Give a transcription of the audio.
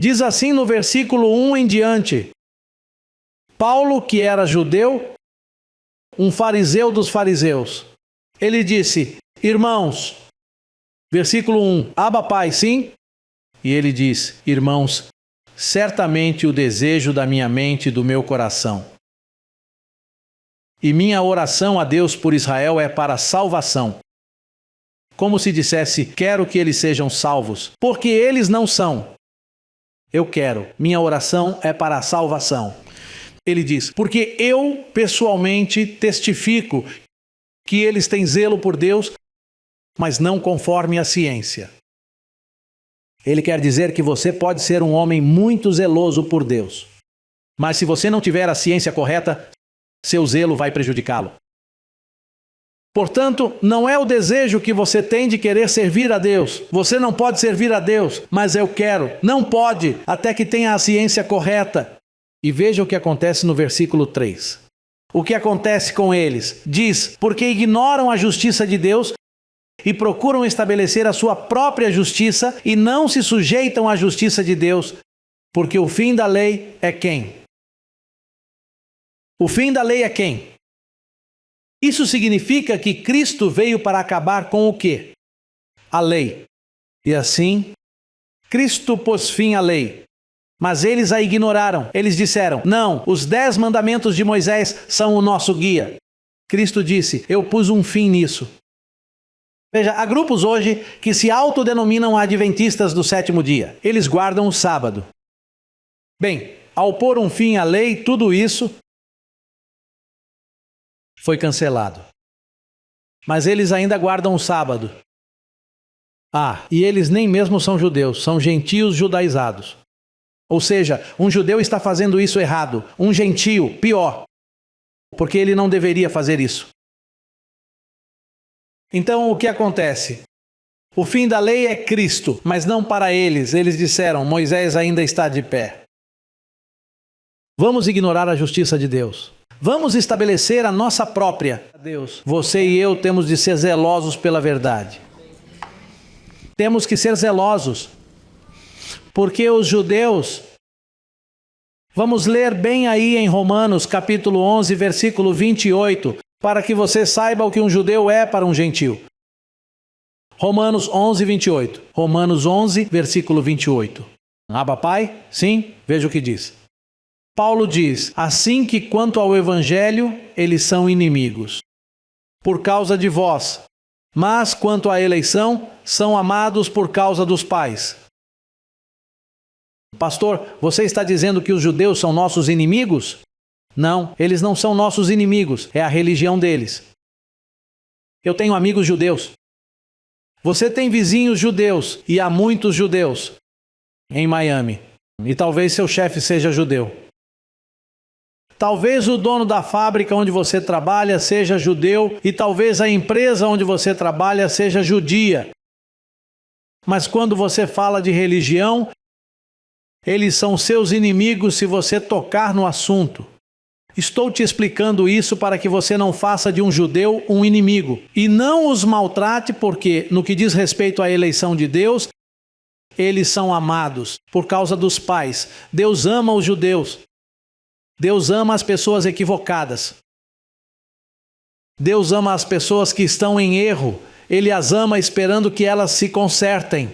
Diz assim no versículo 1 em diante: Paulo, que era judeu, um fariseu dos fariseus, ele disse: irmãos, versículo 1, Abba Pai, sim? E ele diz: irmãos, certamente o desejo da minha mente e do meu coração. E minha oração a Deus por Israel é para salvação. Como se dissesse: quero que eles sejam salvos, porque eles não são. Eu quero, minha oração é para a salvação. Ele diz: porque eu pessoalmente testifico que eles têm zelo por Deus, mas não conforme a ciência. Ele quer dizer que você pode ser um homem muito zeloso por Deus, mas se você não tiver a ciência correta, seu zelo vai prejudicá-lo. Portanto, não é o desejo que você tem de querer servir a Deus. Você não pode servir a Deus, mas eu quero. Não pode, até que tenha a ciência correta. E veja o que acontece no versículo 3. O que acontece com eles? Diz: porque ignoram a justiça de Deus e procuram estabelecer a sua própria justiça e não se sujeitam à justiça de Deus, porque o fim da lei é quem? O fim da lei é quem? Isso significa que Cristo veio para acabar com o quê? A lei. E assim, Cristo pôs fim à lei. Mas eles a ignoraram. Eles disseram: não, os 10 mandamentos de Moisés são o nosso guia. Cristo disse: eu pus um fim nisso. Veja, há grupos hoje que se autodenominam adventistas do 7º dia. Eles guardam o sábado. Bem, ao pôr um fim à lei, tudo isso foi cancelado. Mas eles ainda guardam o sábado. E eles nem mesmo são judeus, são gentios judaizados. Ou seja, um judeu está fazendo isso errado. Um gentio, pior, porque ele não deveria fazer isso. Então, o que acontece? O fim da lei é Cristo, mas não para eles. Eles disseram: Moisés ainda está de pé. Vamos ignorar a justiça de Deus. Vamos estabelecer a nossa própria. Deus, você e eu temos de ser zelosos pela verdade. Temos que ser zelosos. Porque os judeus... Vamos ler bem aí em Romanos, capítulo 11, versículo 28, para que você saiba o que um judeu é para um gentio. Romanos 11, 28. Romanos 11, versículo 28. Abba Pai? Sim? Veja o que diz. Paulo diz: assim que quanto ao evangelho, eles são inimigos, por causa de vós. Mas quanto à eleição, são amados por causa dos pais. Pastor, você está dizendo que os judeus são nossos inimigos? Não, eles não são nossos inimigos, é a religião deles. Eu tenho amigos judeus. Você tem vizinhos judeus, e há muitos judeus em Miami. E talvez seu chefe seja judeu. Talvez o dono da fábrica onde você trabalha seja judeu, e talvez a empresa onde você trabalha seja judia. Mas quando você fala de religião, eles são seus inimigos se você tocar no assunto. Estou te explicando isso para que você não faça de um judeu um inimigo. E não os maltrate, porque, no que diz respeito à eleição de Deus, eles são amados por causa dos pais. Deus ama os judeus. Deus ama as pessoas equivocadas. Deus ama as pessoas que estão em erro. Ele as ama esperando que elas se consertem.